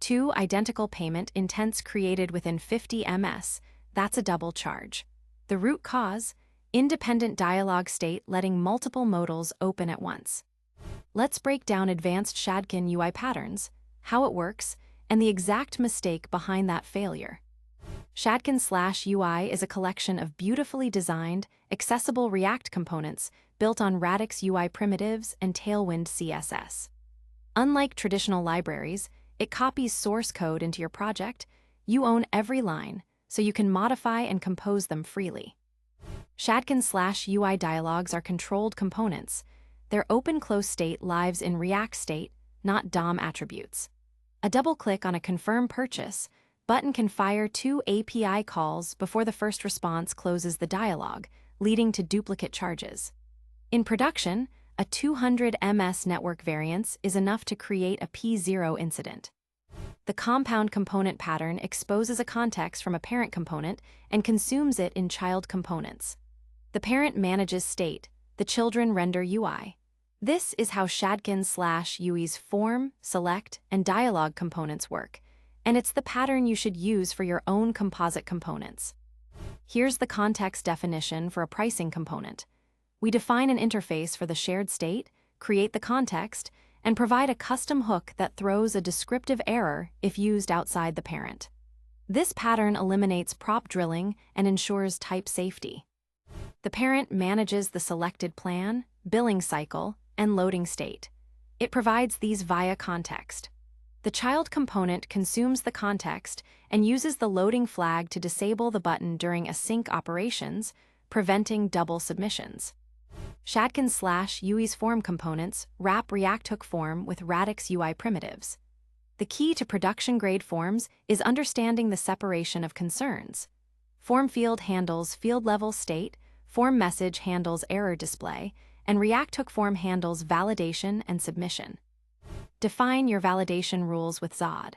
2 identical payment intents created within 50 ms, that's a double charge. The root cause, independent dialog state letting multiple modals open at once. Let's break down advanced Shadcn UI patterns, how it works, and the exact mistake behind that failure. Shadcn UI is a collection of beautifully designed, accessible React components built on Radix UI primitives and Tailwind CSS. Unlike traditional libraries, it copies source code into your project. You own every line, so you can modify and compose them freely. Shadcn UI dialogs are controlled components. Their open-close state lives in React state, not DOM attributes. A double-click on a confirm purchase button can fire 2 API calls before the first response closes the dialog, leading to duplicate charges. In production, a 200 ms network variance is enough to create a P0 incident. The compound component pattern exposes a context from a parent component and consumes it in child components. The parent manages state, the children render UI. This is how Shadcn UI's form, select, and dialog components work, and it's the pattern you should use for your own composite components. Here's the context definition for a pricing component. We define an interface for the shared state, create the context, and provide a custom hook that throws a descriptive error if used outside the parent. This pattern eliminates prop drilling and ensures type safety. The parent manages the selected plan, billing cycle, and loading state. It provides these via context. The child component consumes the context and uses the loading flag to disable the button during async operations, preventing double submissions. Shadcn UI's form components wrap React hook form with Radix UI primitives. The key to production-grade forms is understanding the separation of concerns. Form field handles field-level state, form message handles error display, and React hook form handles validation and submission. Define your validation rules with Zod.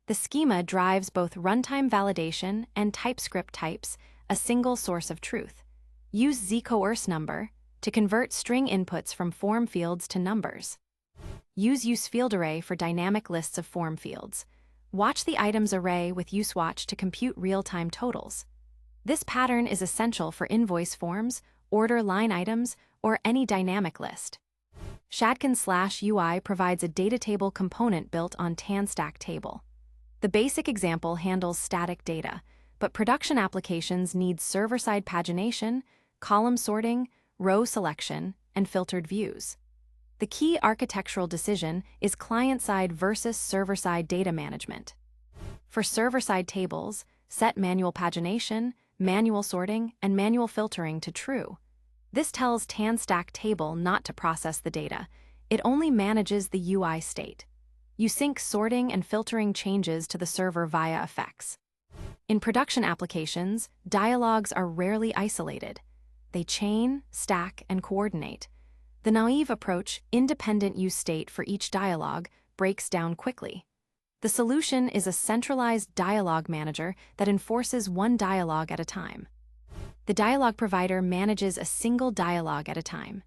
The schema drives both runtime validation and TypeScript types, a single source of truth. Use zCoerce to convert string inputs from form fields to numbers. Use useFieldArray for dynamic lists of form fields. Watch the items array with useWatch to compute real-time totals. This pattern is essential for invoice forms, order line items, or any dynamic list. Shadcn UI provides a data table component built on TanStack table. The basic example handles static data, but production applications need server-side pagination, column sorting, row selection, and filtered views. The key architectural decision is client-side versus server-side data management. For server-side tables, set manual pagination, manual sorting, and manual filtering to true. This tells TanStack table not to process the data. It only manages the UI state. You sync sorting and filtering changes to the server via effects. In production applications, dialogs are rarely isolated. They chain, stack, and coordinate. The naive approach, independent useState for each dialog, breaks down quickly. The solution is a centralized dialog manager that enforces one dialog at a time. The dialog provider manages a single dialog at a time.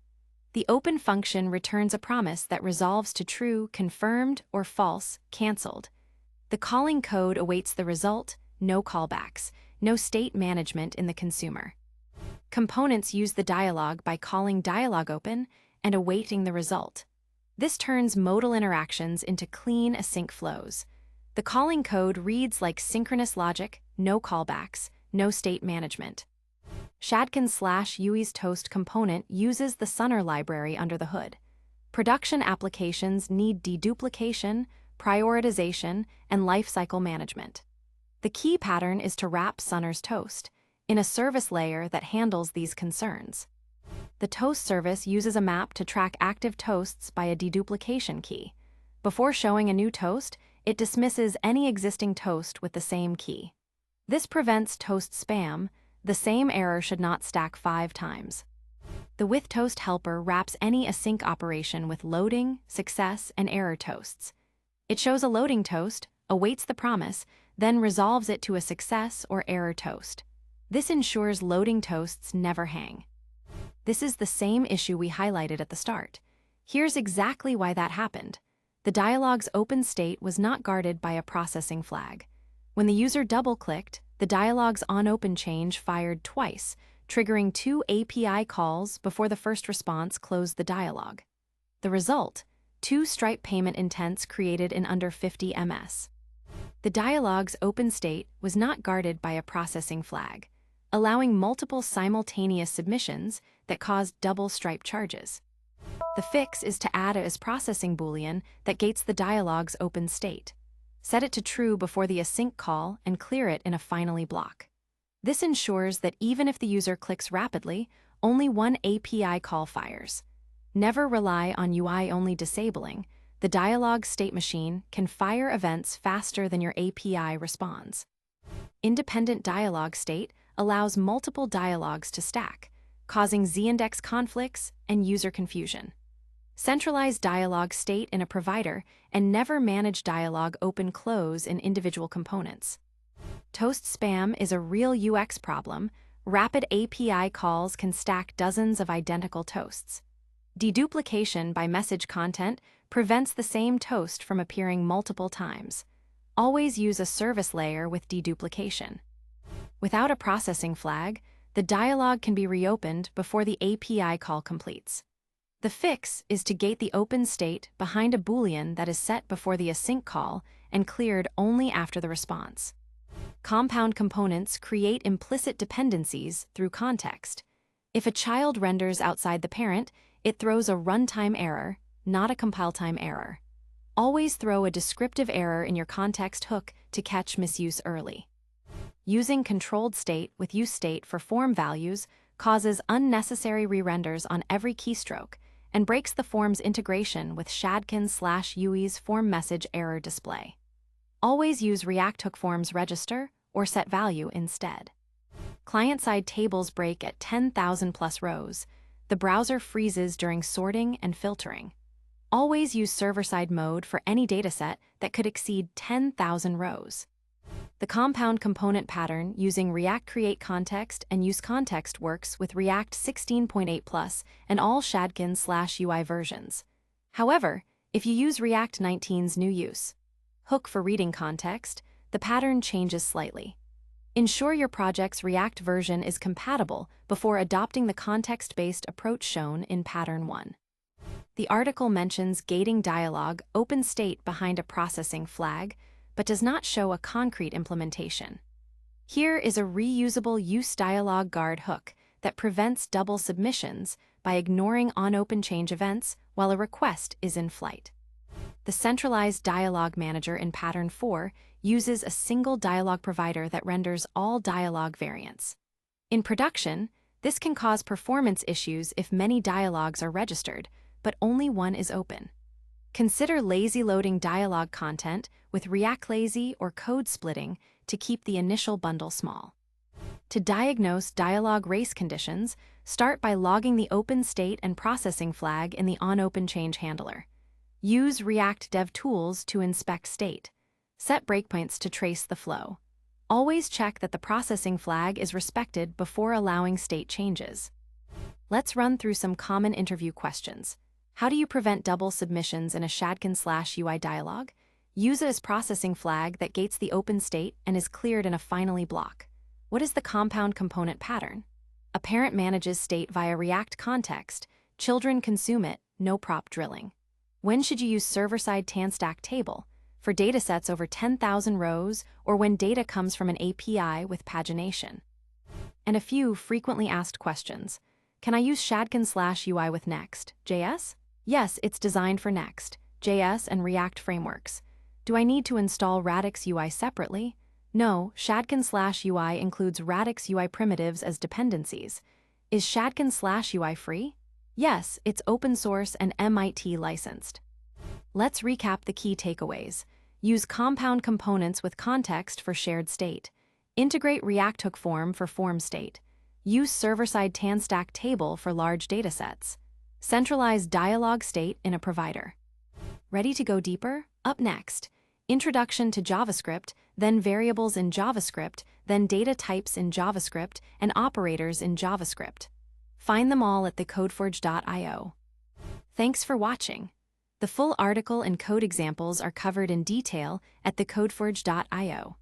The open function returns a promise that resolves to true, confirmed, or false, canceled. The calling code awaits the result, no callbacks, no state management in the consumer. Components use the dialog by calling dialogOpen and awaiting the result. This turns modal interactions into clean async flows. The calling code reads like synchronous logic, no callbacks, no state management. Shadcn UI's Toast component uses the Sunner library under the hood. Production applications need deduplication, prioritization, and lifecycle management. The key pattern is to wrap Sunner's Toast in a service layer that handles these concerns. The Toast service uses a map to track active toasts by a deduplication key. Before showing a new toast, it dismisses any existing toast with the same key. This prevents toast spam. The same error should not stack 5 times. The withToast helper wraps any async operation with loading, success, and error toasts. It shows a loading toast, awaits the promise, then resolves it to a success or error toast. This ensures loading toasts never hang. This is the same issue we highlighted at the start. Here's exactly why that happened. the dialog's open state was not guarded by a processing flag. When the user double-clicked, the dialog's onOpen change fired twice, triggering 2 API calls before the first response closed the dialog. The result: 2 Stripe payment intents created in under 50 ms. The dialog's open state was not guarded by a processing flag, allowing multiple simultaneous submissions that caused double Stripe charges. The fix is to add a is processing boolean that gates the dialog's open state. Set it to true before the async call and clear it in a finally block. This ensures that even if the user clicks rapidly, only one API call fires. Never rely on UI-only disabling. The dialog state machine can fire events faster than your API responds. Independent dialog state allows multiple dialogs to stack, causing z-index conflicts and user confusion. Centralize dialog state in a provider and never manage dialog open-close in individual components. Toast spam is a real UX problem. Rapid API calls can stack dozens of identical toasts. Deduplication by message content prevents the same toast from appearing multiple times. Always use a service layer with deduplication. Without a processing flag, the dialog can be reopened before the API call completes. The fix is to gate the open state behind a boolean that is set before the async call and cleared only after the response. Compound components create implicit dependencies through context. If a child renders outside the parent, it throws a runtime error, not a compile time error. Always throw a descriptive error in your context hook to catch misuse early. Using controlled state with useState for form values causes unnecessary re-renders on every keystroke and breaks the form's integration with Shadcn UI's form message error display. Always use React hook forms register or set value instead. Client-side tables break at 10,000 plus rows. The browser freezes during sorting and filtering. Always use server-side mode for any dataset that could exceed 10,000 rows. The compound component pattern using React Create Context and useContext works with React 16.8 Plus and all Shadcn UI versions. However, if you use React 19's new use hook for reading context, the pattern changes slightly. Ensure your project's React version is compatible before adopting the context-based approach shown in Pattern 1. The article mentions gating dialog open state behind a processing flag, but does not show a concrete implementation. Here is a reusable useDialog guard hook that prevents double submissions by ignoring onOpen change events while a request is in flight. The centralized dialog manager in Pattern 4 uses a single dialog provider that renders all dialog variants. In production, this can cause performance issues if many dialogs are registered, but only one is open. Consider lazy loading dialog content with React Lazy or code splitting to keep the initial bundle small. To diagnose dialog race conditions, start by logging the open state and processing flag in the onOpen change handler. Use React Dev Tools to inspect state. Set breakpoints to trace the flow. Always check that the processing flag is respected before allowing state changes. Let's run through some common interview questions. How do you prevent double submissions in a Shadcn UI dialog? Use it as processing flag that gates the open state and is cleared in a finally block. What is the compound component pattern? A parent manages state via React context. Children consume it, no prop drilling. When should you use server-side TAN-stack table? For datasets over 10,000 rows or when data comes from an API with pagination. And a few frequently asked questions. Can I use Shadcn UI with Next.js? Yes, it's designed for Next.js and React frameworks. Do I need to install Radix UI separately? No, Shadcn UI includes Radix UI primitives as dependencies. Is Shadcn UI free? Yes, it's open source and MIT licensed. Let's recap the key takeaways. Use compound components with context for shared state. Integrate React hook form for form state. Use server-side TAN-stack table for large datasets. Centralize dialog state in a provider. Ready to go deeper? Up next, introduction to JavaScript, then variables in JavaScript, then data types in JavaScript, and operators in JavaScript. Find them all at TheCodeForge.io. Thanks for watching. The full article and code examples are covered in detail at thecodeforge.io.